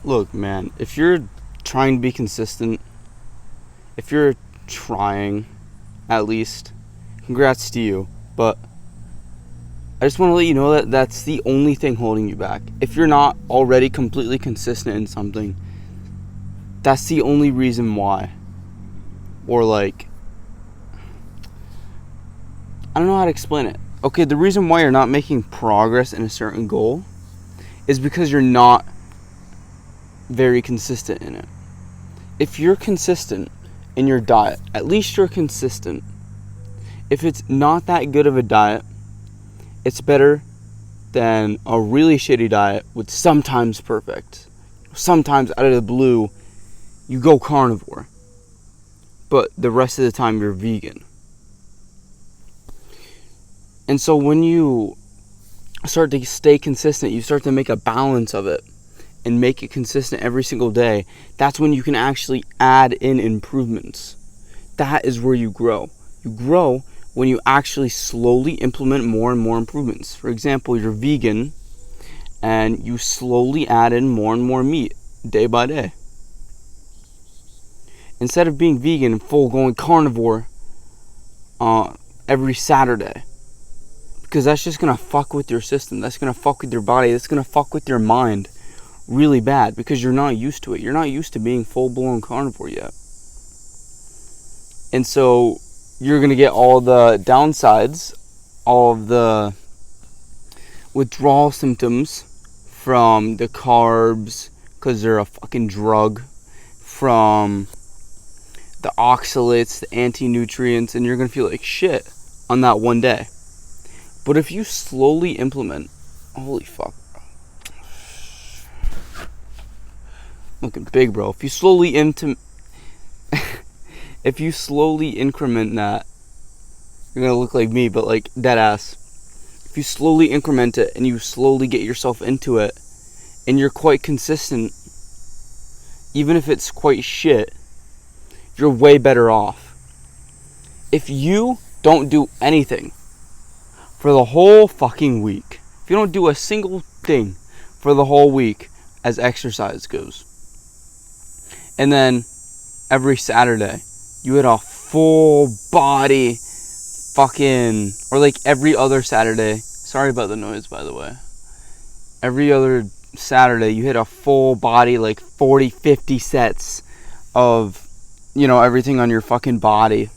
Look, man, if you're trying to be consistent, if you're trying, at least, congrats to you. But I just want to let you know that that's the only thing holding you back. If you're not already completely consistent in something, that's the only reason why. Or like, I don't know how to explain it. Okay, the reason why you're not making progress in a certain goal is because you're not very consistent in it. If you're consistent in your diet, at least you're consistent. If it's not that good of a diet, it's better than a really shitty diet with sometimes perfect. Sometimes out of the blue, you go carnivore, but the rest of the time you're vegan. And so when you start to stay consistent, you start to make a balance of it and make it consistent every single day. That's when you can actually add in improvements. That is where you grow. You grow when you actually slowly implement more and more improvements. For example, you're vegan and you slowly add in more and more meat day by day. Instead of being vegan and full going carnivore every Saturday. Because that's just going to fuck with your system. That's going to fuck with your body. That's going to fuck with your mind really bad because you're not used to it. You're not used to being full-blown carnivore yet. And so you're going to get all the downsides, all of the withdrawal symptoms from the carbs because they're a fucking drug, from the oxalates, the anti-nutrients, and you're going to feel like shit on that one day. But if you slowly implement, holy fuck, bro. Looking big, bro. If you slowly increment that, you're gonna look like me, but like dead ass. If you slowly increment it and you slowly get yourself into it, and you're quite consistent, even if it's quite shit, you're way better off. If you don't do anything for the whole fucking week, if you don't do a single thing for the whole week as exercise goes, and then every Saturday you hit a full body fucking, or like every other Saturday, sorry about the noise by the way, every other Saturday you hit a full body like 40-50 sets of, you know, everything on your fucking body,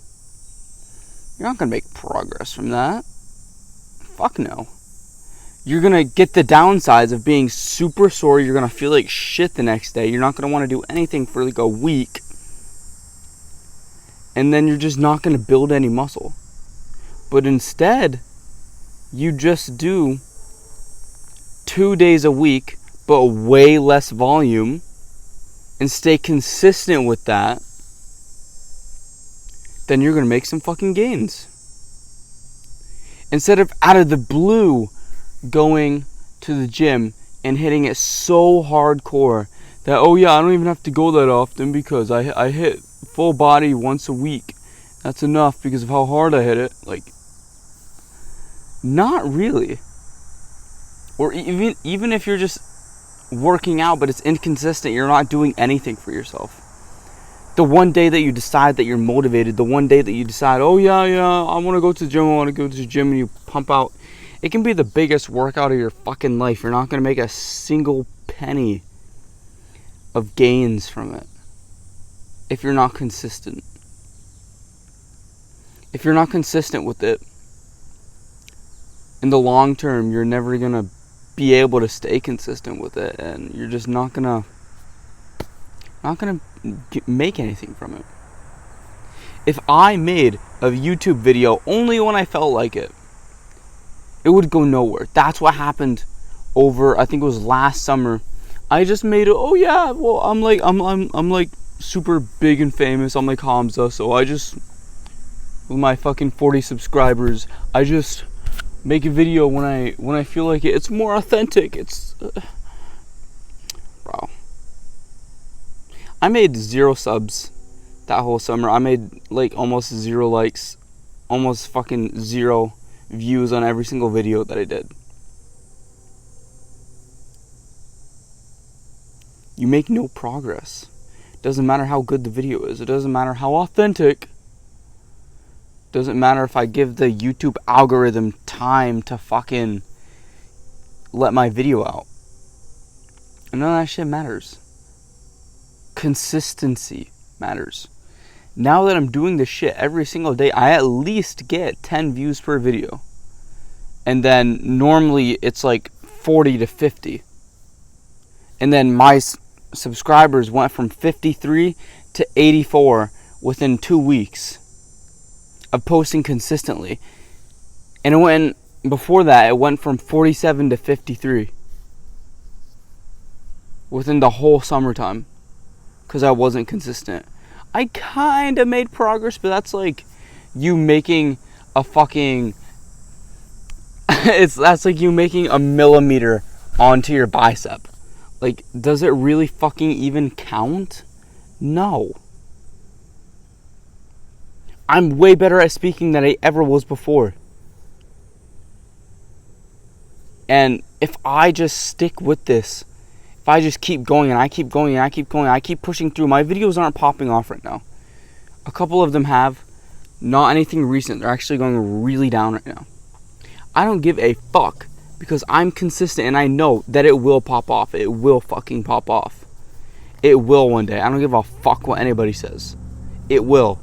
you're not gonna make progress from that. Fuck no. You're gonna get the downsides of being super sore. You're gonna feel like shit the next day. You're not gonna want to do anything for like a week. And then you're just not gonna build any muscle. But instead, you just do 2 days a week, but way less volume, and stay consistent with that, then you're gonna make some fucking gains. Instead of out of the blue going to the gym and hitting it so hardcore that, oh yeah, I don't even have to go that often because I hit full body once a week. That's enough because of how hard I hit it. Like, not really. Or even if you're just working out but it's inconsistent, you're not doing anything for yourself. The one day that you decide that you're motivated, the one day that you decide, oh yeah, I want to go to the gym, and you pump out, it can be the biggest workout of your fucking life. You're not going to make a single penny of gains from it if you're not consistent. If you're not consistent with it, in the long term, you're never going to be able to stay consistent with it, and you're just not going to make anything from it. If I made a YouTube video only when I felt like it, it would go nowhere. That's what happened over, I think it was last summer. I just made it, oh yeah, well I'm like super big and famous. I'm like Hamza, so I just, with my fucking 40 subscribers, I just make a video when I feel like it. It's more authentic. It's bro. I made 0 subs that whole summer. I made like almost 0 likes, almost fucking 0 views on every single video that I did. you make no progress. It doesn't matter how good the video is. It doesn't matter how authentic. It doesn't matter if I give the YouTube algorithm time to fucking let my video out. And none of that shit matters. Consistency matters. Now that I'm doing this shit every single day, I at least get 10 views per video. And then normally it's like 40 to 50. And then my subscribers went from 53 to 84 within 2 weeks of posting consistently. And before that, it went from 47 to 53 within the whole summertime, because I wasn't consistent. I kind of made progress, but that's like you making a fucking that's like you making a millimeter onto your bicep. Like, does it really fucking even count? No. I'm way better at speaking than I ever was before. And if I just stick with this, if I just keep going and I keep going and I keep going, I keep pushing through, my videos aren't popping off right now. A couple of them have. Not anything recent. They're actually going really down right now. I don't give a fuck, because I'm consistent and I know that it will pop off. It will fucking pop off. It will one day. I don't give a fuck what anybody says. It will.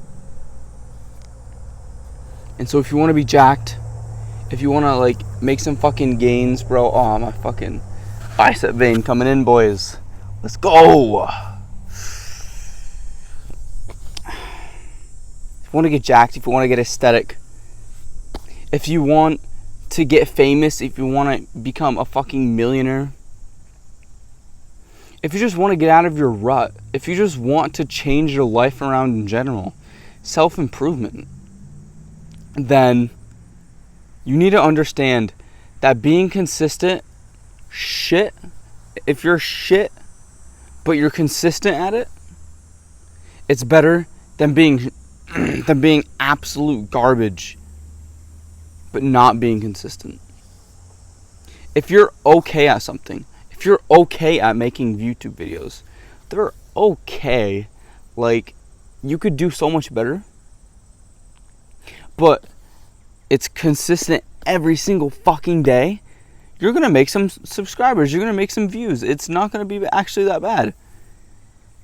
And so if you want to be jacked, if you want to like make some fucking gains, bro. Oh, my fucking bicep vein coming in, boys. Let's go. If you want to get jacked, if you want to get aesthetic, if you want to get famous, if you want to become a fucking millionaire, if you just want to get out of your rut, if you just want to change your life around in general, self-improvement, then you need to understand that being consistent, if you're shit, but you're consistent at it, it's better than being absolute garbage, but not being consistent. If you're okay at something, if you're okay at making YouTube videos, they're okay. Like, you could do so much better, but it's consistent every single fucking day, you're going to make some subscribers, you're going to make some views. It's not going to be actually that bad.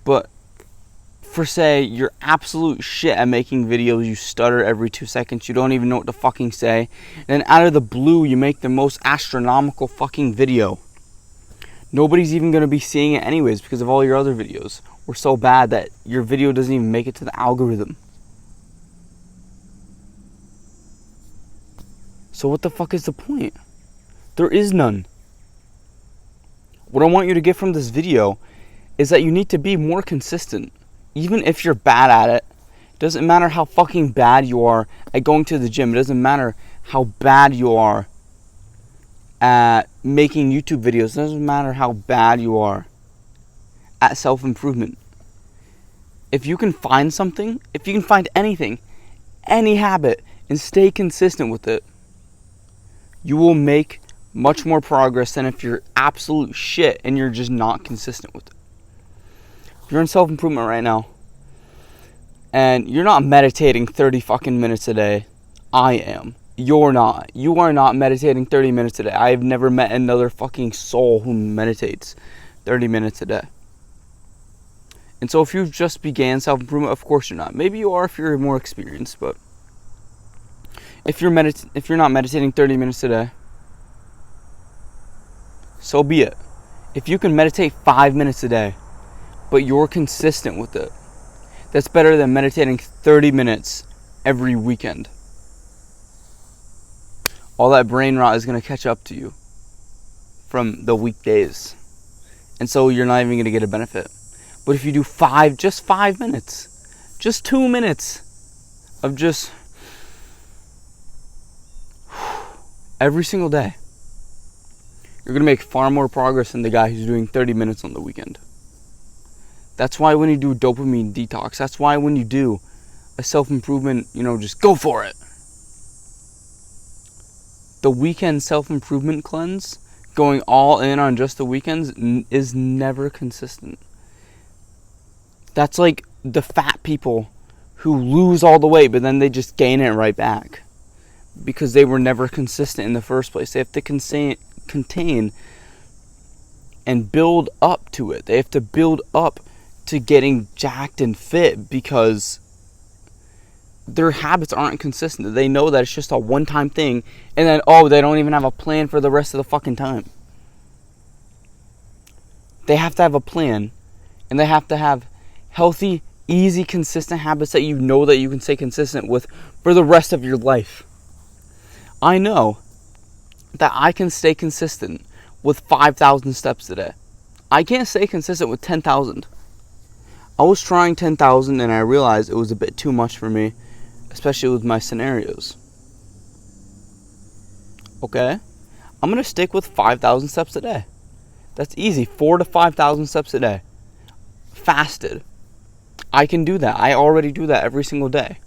But for, say, you're absolute shit at making videos, you stutter every 2 seconds, you don't even know what to fucking say, and then out of the blue, you make the most astronomical fucking video. Nobody's even going to be seeing it anyways because of all your other videos were so bad that your video doesn't even make it to the algorithm. So what the fuck is the point? There is none. What I want you to get from this video is that you need to be more consistent. Even if you're bad at it, it doesn't matter how fucking bad you are at going to the gym. It doesn't matter how bad you are at making YouTube videos. It doesn't matter how bad you are at self-improvement. If you can find something, if you can find anything, any habit, and stay consistent with it, you will make much more progress than if you're absolute shit and you're just not consistent with it. If you're in self-improvement right now and you're not meditating 30 fucking minutes a day, I am. You're not. You are not meditating 30 minutes a day. I have never met another fucking soul who meditates 30 minutes a day. And so if you've just began self-improvement, of course you're not. Maybe you are if you're more experienced, but if you're not meditating 30 minutes a day, so be it. If you can meditate 5 minutes a day, but you're consistent with it, that's better than meditating 30 minutes every weekend. All that brain rot is going to catch up to you from the weekdays. And so you're not even going to get a benefit. But if you do just 5 minutes, just 2 minutes of just every single day, you're going to make far more progress than the guy who's doing 30 minutes on the weekend. That's why when you do dopamine detox, that's why when you do a self-improvement, just go for it. The weekend self-improvement cleanse, going all in on just the weekends, is never consistent. That's like the fat people who lose all the weight, but then they just gain it right back. Because they were never consistent in the first place. They have to contain and build up to it. They have to build up to getting jacked and fit because their habits aren't consistent. They know that it's just a one-time thing, and then, they don't even have a plan for the rest of the fucking time. They have to have a plan, and they have to have healthy, easy, consistent habits that you know that you can stay consistent with for the rest of your life. I know that I can stay consistent with 5,000 steps a day. I can't stay consistent with 10,000. I was trying 10,000 and I realized it was a bit too much for me, especially with my scenarios. Okay? I'm going to stick with 5,000 steps a day. That's easy. 4,000 to 5,000 steps a day. Fasted. I can do that. I already do that every single day.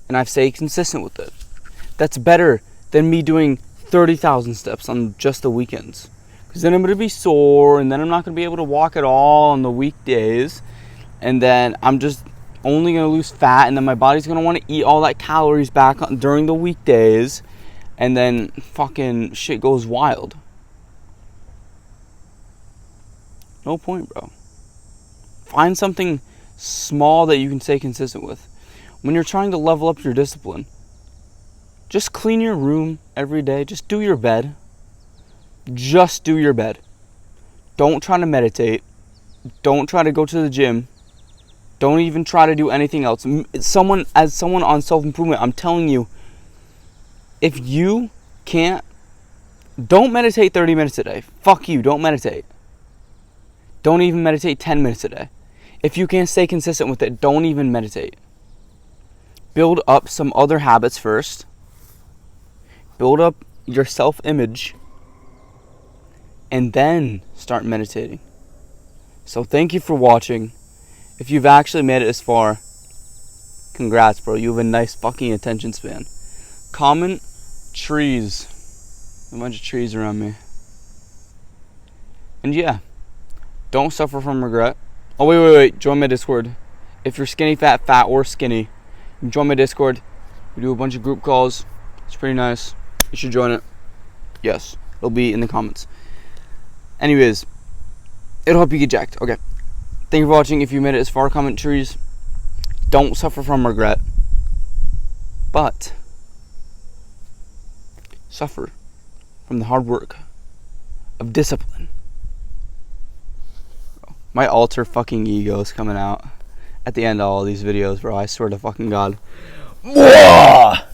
And I've stayed consistent with it. That's better than me doing 30,000 steps on just the weekends. Because then I'm going to be sore, and then I'm not going to be able to walk at all on the weekdays. And then I'm just only going to lose fat, and then my body's going to want to eat all that calories back during the weekdays. And then fucking shit goes wild. No point, bro. Find something small that you can stay consistent with. When you're trying to level up your discipline, just clean your room every day. Just do your bed. Just do your bed. Don't try to meditate. Don't try to go to the gym. Don't even try to do anything else. As someone on self-improvement, I'm telling you, if you can't, don't meditate 30 minutes a day. Fuck you, don't meditate. Don't even meditate 10 minutes a day. If you can't stay consistent with it, don't even meditate. Build up some other habits first. Build up your self-image. And then start meditating. So thank you for watching. If you've actually made it this far, congrats, bro. You have a nice fucking attention span. Comment trees. A bunch of trees around me. And yeah, don't suffer from regret. Oh, wait. Join my Discord. If you're skinny, fat, or skinny, join my Discord. We do a bunch of group calls. It's pretty nice. You should join it. Yes, it'll be in the comments. Anyways, it'll help you get jacked. Okay. Thank you for watching. If you made it as far, comment trees. Don't suffer from regret. But suffer from the hard work of discipline. My alter fucking ego is coming out at the end of all these videos, bro. I swear to fucking God. Mwah!